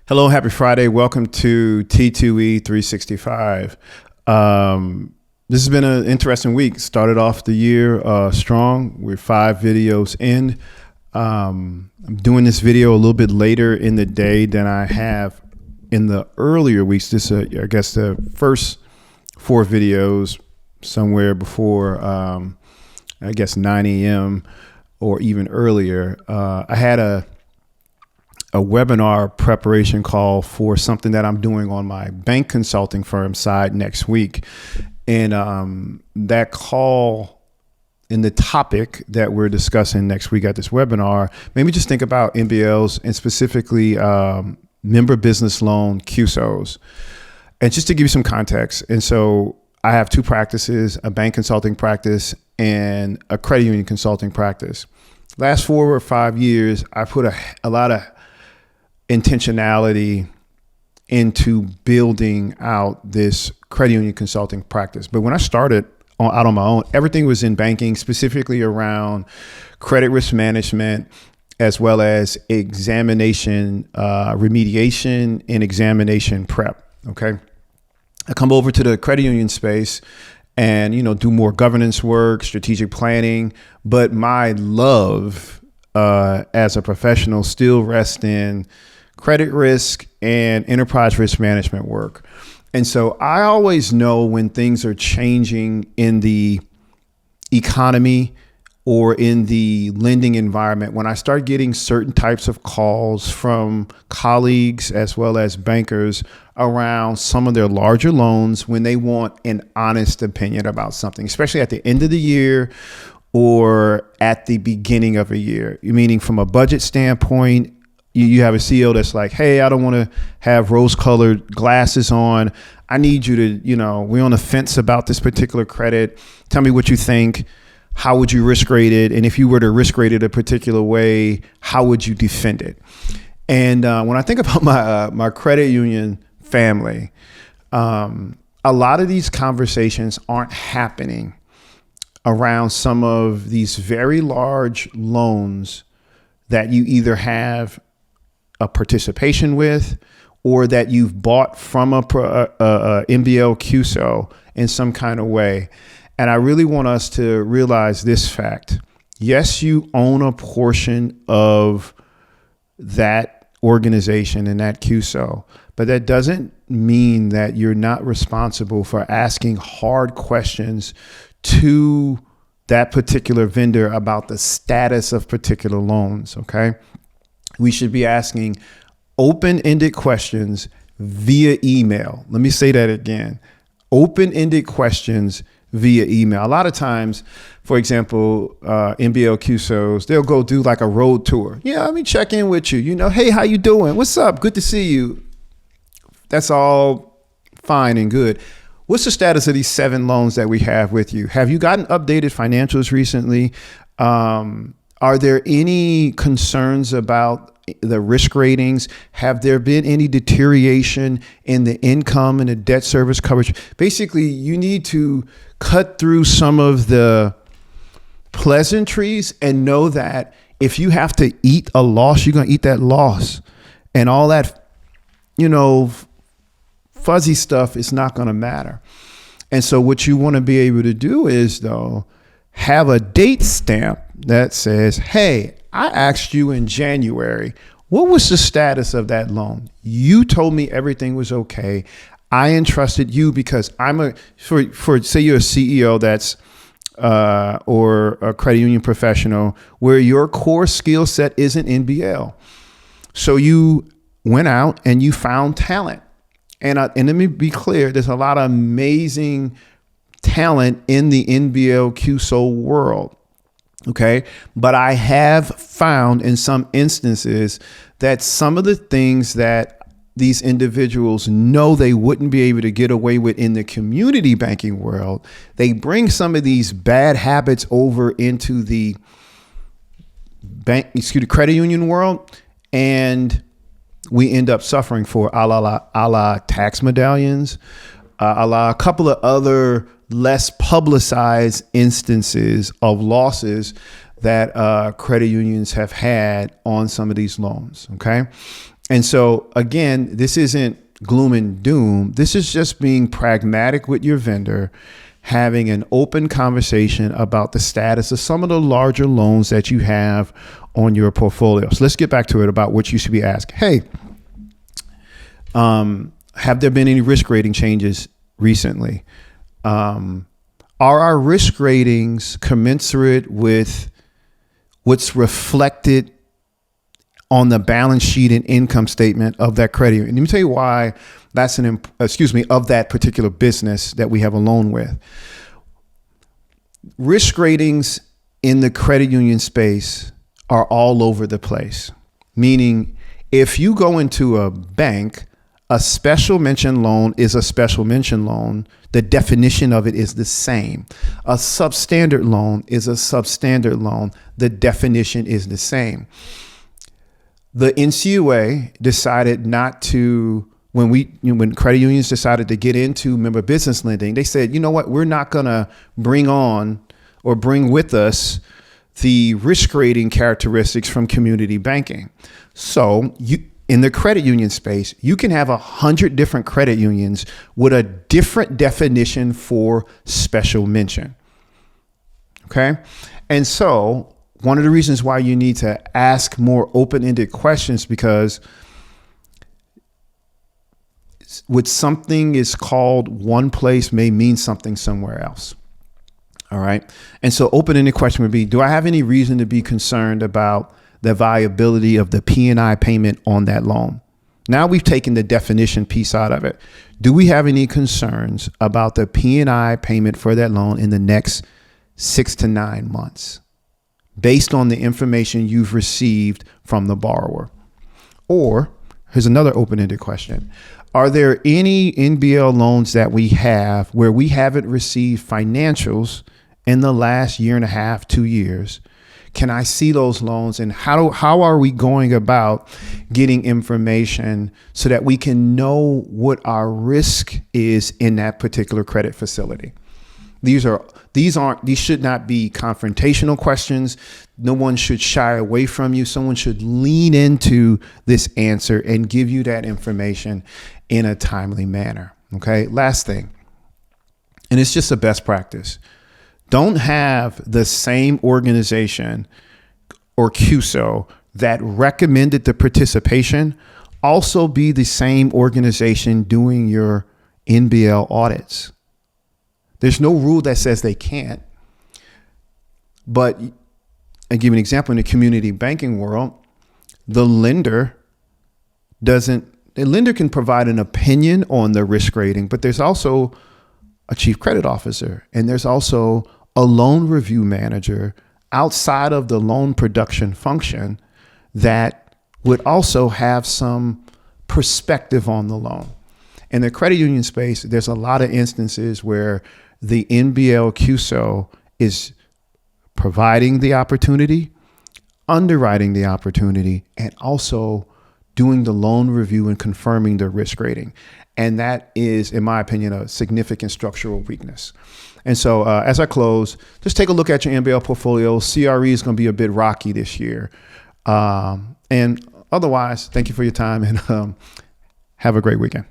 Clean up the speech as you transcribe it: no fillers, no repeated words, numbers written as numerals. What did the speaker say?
Hello, happy Friday. Welcome to T2E 365. This has been an interesting week. Started off the year strong. We're 5 videos in. I'm doing this video a little bit later in the day than I have in the earlier weeks. This, I guess, the first 4 videos somewhere before, 9 a.m. or even earlier. I had a webinar preparation call for something that I'm doing on my bank consulting firm side next week. And that call and the topic that we're discussing next week at this webinar, maybe just think about MBLs and specifically member business loan CUSOs. And just to give you some context. And so I have 2 practices, a bank consulting practice and a credit union consulting practice. Last 4 or 5 years, I put a lot of intentionality into building out this credit union consulting practice. But when I started out on my own, everything was in banking, specifically around credit risk management, as well as examination, remediation and examination prep. Okay. I come over to the credit union space and, do more governance work, strategic planning, but my love as a professional still rests in credit risk and enterprise risk management work. And so I always know when things are changing in the economy or in the lending environment, when I start getting certain types of calls from colleagues as well as bankers around some of their larger loans, when they want an honest opinion about something, especially at the end of the year or at the beginning of a year, meaning from a budget standpoint. You have a CEO that's like, hey, I don't want to have rose-colored glasses on. I need you to, we're on the fence about this particular credit. Tell me what you think. How would you risk rate it? And if you were to risk rate it a particular way, how would you defend it? And when I think about my credit union family, a lot of these conversations aren't happening around some of these very large loans that you either have a participation with, or that you've bought from a MBL CUSO in some kind of way. And I really want us to realize this fact. Yes, you own a portion of that organization and that CUSO, but that doesn't mean that you're not responsible for asking hard questions to that particular vendor about the status of particular loans, okay? We should be asking open-ended questions via email. Let me say that again. Open-ended questions via email. A lot of times, for example, MBL CUSOs, they'll go do like a road tour. Yeah, let me check in with you. Hey, how you doing? What's up? Good to see you. That's all fine and good. What's the status of these 7 loans that we have with you? Have you gotten updated financials recently? Are there any concerns about the risk ratings? Have there been any deterioration in the income and the debt service coverage? Basically, you need to cut through some of the pleasantries and know that if you have to eat a loss, you're going to eat that loss. And all that, fuzzy stuff is not going to matter. And so what you want to be able to do is, though, have a date stamp that says, hey, I asked you in January, what was the status of that loan? You told me everything was okay. I entrusted you because I'm say you're a CEO that's or a credit union professional where your core skill set isn't NBL. So you went out and you found talent. And let me be clear, there's a lot of amazing talent in the NBL CUSO world. Okay. But I have found in some instances that some of the things that these individuals know they wouldn't be able to get away with in the community banking world, they bring some of these bad habits over into the credit union world, and we end up suffering for a la tax medallions, a couple of other less publicized instances of losses that credit unions have had on some of these loans. Okay. And so again, this isn't gloom and doom. This is just being pragmatic with your vendor, having an open conversation about the status of some of the larger loans that you have on your portfolio. So let's get back to it about what you should be asked. Hey, have there been any risk rating changes recently? Are our risk ratings commensurate with what's reflected on the balance sheet and income statement of that credit union? Let me tell you why that's of that particular business that we have a loan with. Risk ratings in the credit union space are all over the place. Meaning, if you go into a bank, a special mention loan is a special mention loan. The definition of it is the same. A substandard loan is a substandard loan. The definition is the same. The NCUA decided not to, when credit unions decided to get into member business lending, they said, you know what, we're not going to bring on or bring with us the risk rating characteristics from community banking. So in the credit union space, you can have 100 different credit unions with a different definition for special mention. Okay. And so one of the reasons why you need to ask more open-ended questions, because what something is called one place may mean something somewhere else. All right. And so open-ended question would be, do I have any reason to be concerned about the viability of the P&I payment on that loan? Now we've taken the definition piece out of it. Do we have any concerns about the P&I payment for that loan in the next 6 to 9 months, based on the information you've received from the borrower? Or here's another open-ended question. Are there any MBL loans that we have where we haven't received financials in the last year and a half, 2 years? Can I see those loans, and how are we going about getting information so that we can know what our risk is in that particular credit facility? These should not be confrontational questions. No one should shy away from you. Someone should lean into this answer and give you that information in a timely manner. Okay. Last thing, and it's just a best practice. Don't have the same organization or CUSO that recommended the participation also be the same organization doing your MBL audits. There's no rule that says they can't. But I give an example in the community banking world, the lender can provide an opinion on the risk rating, but there's also a chief credit officer, and there's also a loan review manager outside of the loan production function that would also have some perspective on the loan. In the credit union space, there's a lot of instances where the MBL CUSO is providing the opportunity, underwriting the opportunity, and also doing the loan review and confirming the risk rating. And that is, in my opinion, a significant structural weakness. And so as I close, just take a look at your MBL portfolio. CRE is going to be a bit rocky this year. And otherwise, thank you for your time, and have a great weekend.